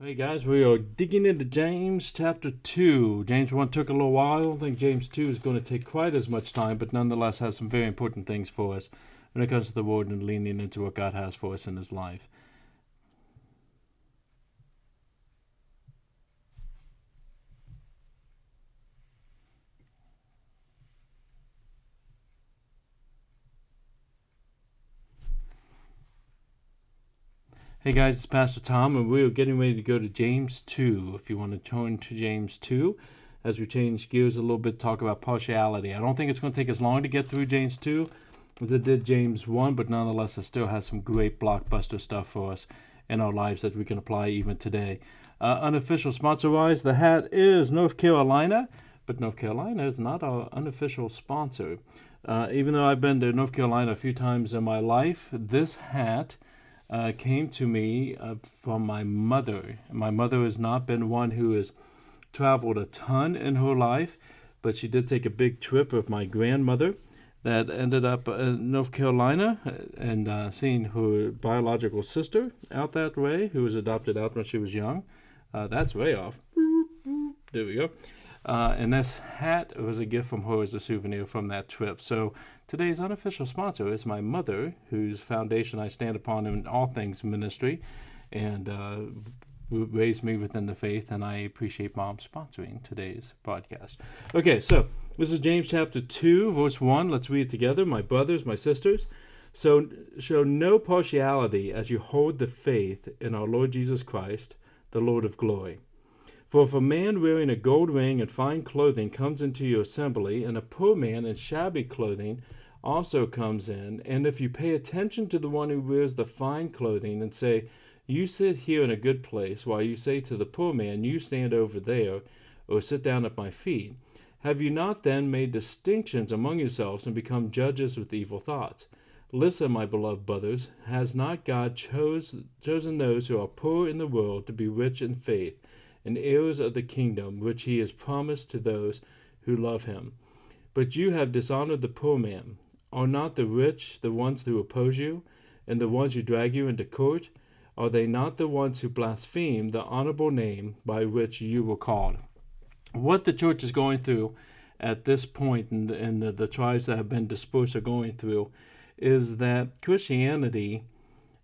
Hey guys, we are digging into James chapter 2. James 1 took a little while. I don't think James 2 is going to take quite as much time, but nonetheless has some very important things for us when it comes to the Word and leaning into what God has for us in His life. Hey guys, it's Pastor Tom, and we are getting ready to go to James 2. If you want to turn to James 2, as we change gears a little bit, talk about partiality. I don't think it's going to take as long to get through James 2 as it did James 1, but nonetheless, it still has some great blockbuster stuff for us in our lives that we can apply even today. Unofficial sponsor-wise, the hat is North Carolina, but North Carolina is not our unofficial sponsor. Even though I've been to North Carolina a few times in my life, this hat came to me from my mother. My mother has not been one who has traveled a ton in her life, but she did take a big trip with my grandmother that ended up in North Carolina and seeing her biological sister out that way, who was adopted out when she was young. That's way off. There we go. And this hat was a gift from her as a souvenir from that trip. So today's unofficial sponsor is my mother, whose foundation I stand upon in all things ministry, and raised me within the faith, and I appreciate Mom sponsoring today's podcast. Okay, so this is James chapter 2, verse 1. Let's read it together. My brothers, my sisters, so show no partiality as you hold the faith in our Lord Jesus Christ, the Lord of glory. For if a man wearing a gold ring and fine clothing comes into your assembly, and a poor man in shabby clothing also comes in, and if you pay attention to the one who wears the fine clothing and say, "You sit here in a good place," while you say to the poor man, "You stand over there," or "Sit down at my feet," have you not then made distinctions among yourselves and become judges with evil thoughts? Listen, my beloved brothers, has not God chosen those who are poor in the world to be rich in faith, and heirs of the kingdom which he has promised to those who love him? But you have dishonored the poor man. Are not the rich the ones who oppose you, and the ones who drag you into court? Are they not the ones who blaspheme the honorable name by which you were called? What the church is going through at this point, and the tribes that have been dispersed are going through, is that Christianity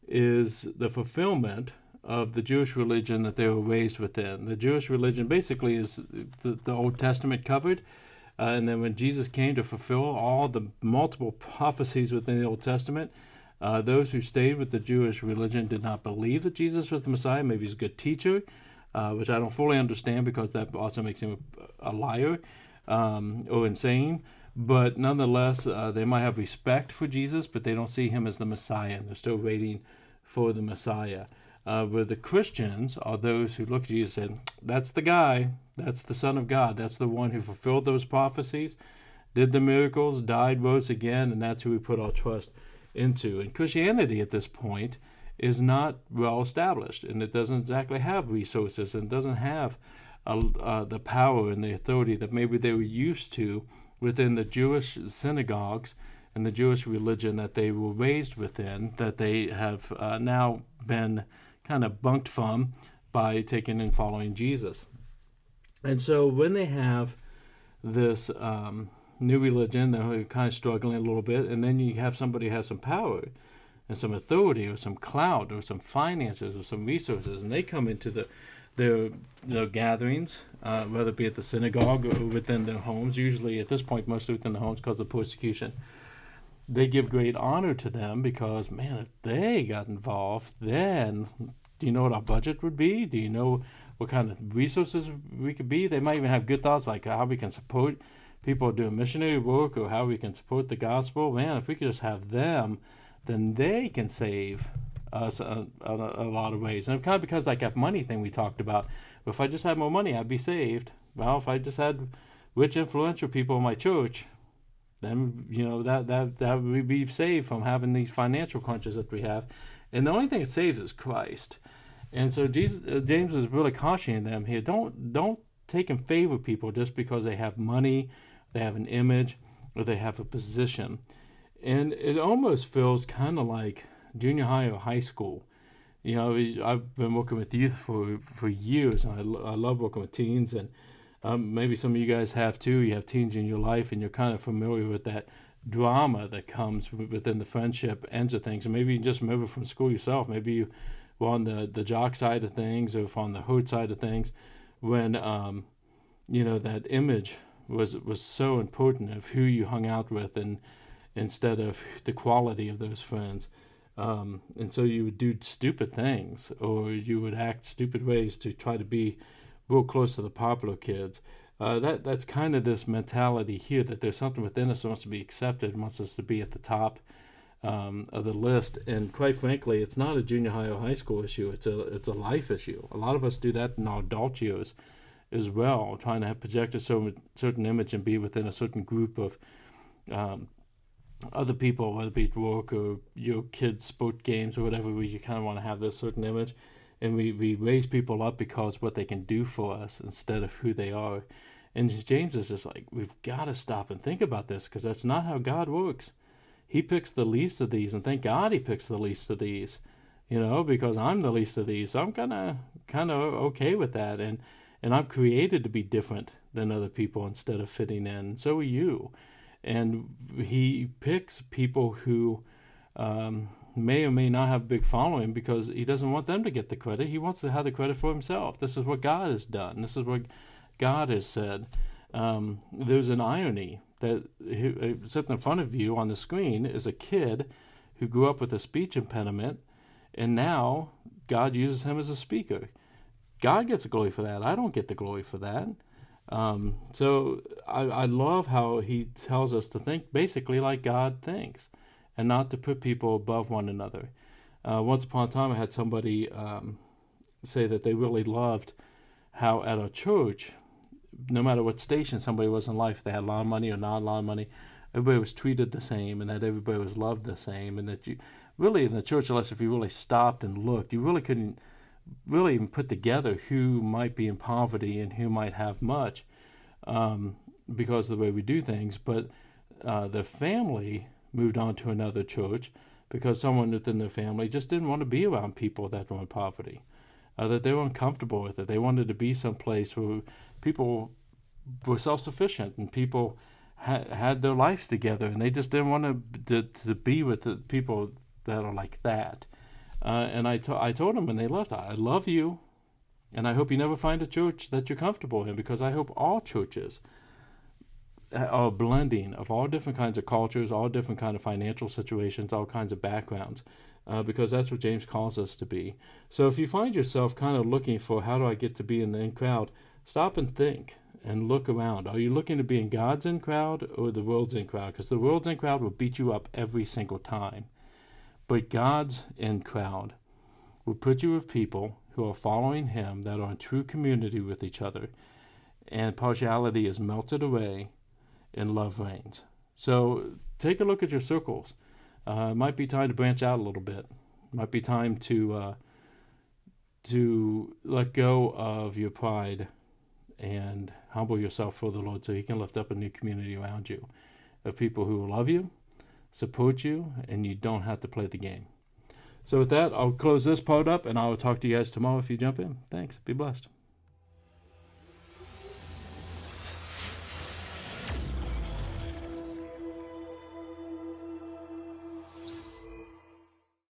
is the fulfillment of the Jewish religion that they were raised within. The Jewish religion basically is the Old Testament covered, and then when Jesus came to fulfill all the multiple prophecies within the Old Testament, those who stayed with the Jewish religion did not believe that Jesus was the Messiah. Maybe he's a good teacher, which I don't fully understand because that also makes him a liar or insane. But nonetheless, they might have respect for Jesus, but they don't see him as the Messiah, and they're still waiting for the Messiah. Where the Christians are those who look at Jesus and said, "That's the guy, that's the Son of God, that's the one who fulfilled those prophecies, did the miracles, died, rose again, and that's who we put our trust into." And Christianity at this point is not well established, and it doesn't exactly have resources, and doesn't have the power and the authority that maybe they were used to within the Jewish synagogues and the Jewish religion that they were raised within, that they have now been kind of bunked from by taking and following Jesus. And so when they have this new religion, they're kind of struggling a little bit, and then you have somebody who has some power and some authority or some clout or some finances or some resources, and they come into their gatherings, whether it be at the synagogue or within their homes, usually at this point mostly within the homes because of persecution. They give great honor to them because, man, if they got involved, then do you know what our budget would be? Do you know what kind of resources we could be? They might even have good thoughts like how we can support people doing missionary work or how we can support the gospel. Man, if we could just have them, then they can save us a lot of ways. And it kind of becomes like that money thing we talked about. If I just had more money, I'd be saved. Well, if I just had rich, influential people in my church, then that would be saved from having these financial crunches that we have. And the only thing it saves is Christ. And so James is really cautioning them here. Don't take and favor people just because they have money, they have an image, or they have a position. And it almost feels kind of like junior high or high school. I've been working with youth for years, and I love working with teens, and maybe some of you guys have too. You have teens in your life, and you're kind of familiar with that drama that comes within the friendship ends of things. And maybe you just remember from school yourself. Maybe you were on the jock side of things, or on the herd side of things, when that image was so important of who you hung out with, and instead of the quality of those friends. And so you would do stupid things, or you would act stupid ways to try to be real close to the popular kids. That's kind of this mentality here, that there's something within us that wants to be accepted, wants us to be at the top of the list. And quite frankly, it's not a junior high or high school issue. It's a life issue. A lot of us do that in our adult years as well, trying to project a certain image and be within a certain group of other people, whether it be at work or your kids' sport games or whatever, where you kind of want to have this certain image. And we raise people up because what they can do for us instead of who they are. And James is just like, we've got to stop and think about this, because that's not how God works. He picks the least of these, and thank God he picks the least of these, because I'm the least of these. So I'm kind of okay with that. And I'm created to be different than other people instead of fitting in. So are you. And he picks people who may or may not have a big following, because he doesn't want them to get the credit. He wants to have the credit for himself. This is what God has done. This is what God has said. There's an irony that sitting in front of you on the screen is a kid who grew up with a speech impediment, and now God uses him as a speaker. God gets the glory for that. I don't get the glory for that. So I love how he tells us to think basically like God thinks, and not to put people above one another. Once upon a time, I had somebody say that they really loved how at a church, no matter what station somebody was in life, if they had a lot of money or not a lot of money, everybody was treated the same, and that everybody was loved the same, and that you really, in the church, unless if you really stopped and looked, you really couldn't really even put together who might be in poverty and who might have much, because of the way we do things. But the family moved on to another church because someone within their family just didn't want to be around people that were in poverty, that they were uncomfortable with it. They wanted to be someplace where people were self-sufficient and people had their lives together, and they just didn't want to be with the people that are like that. And I told them when they left, I love you, and I hope you never find a church that you're comfortable in, because I hope all churches are a blending of all different kinds of cultures, all different kind of financial situations, all kinds of backgrounds, because that's what James calls us to be. So if you find yourself kind of looking for, how do I get to be in the in crowd, stop and think and look around. Are you looking to be in God's in crowd or the world's in crowd? Because the world's in crowd will beat you up every single time. But God's in crowd will put you with people who are following him, that are in true community with each other, and partiality is melted away and love reigns. So take a look at your circles. It might be time to branch out a little bit. It might be time to let go of your pride and humble yourself for the Lord, so he can lift up a new community around you of people who will love you, support you, and you don't have to play the game. So with that, I'll close this part up, and I will talk to you guys tomorrow if you jump in. Thanks. Be blessed.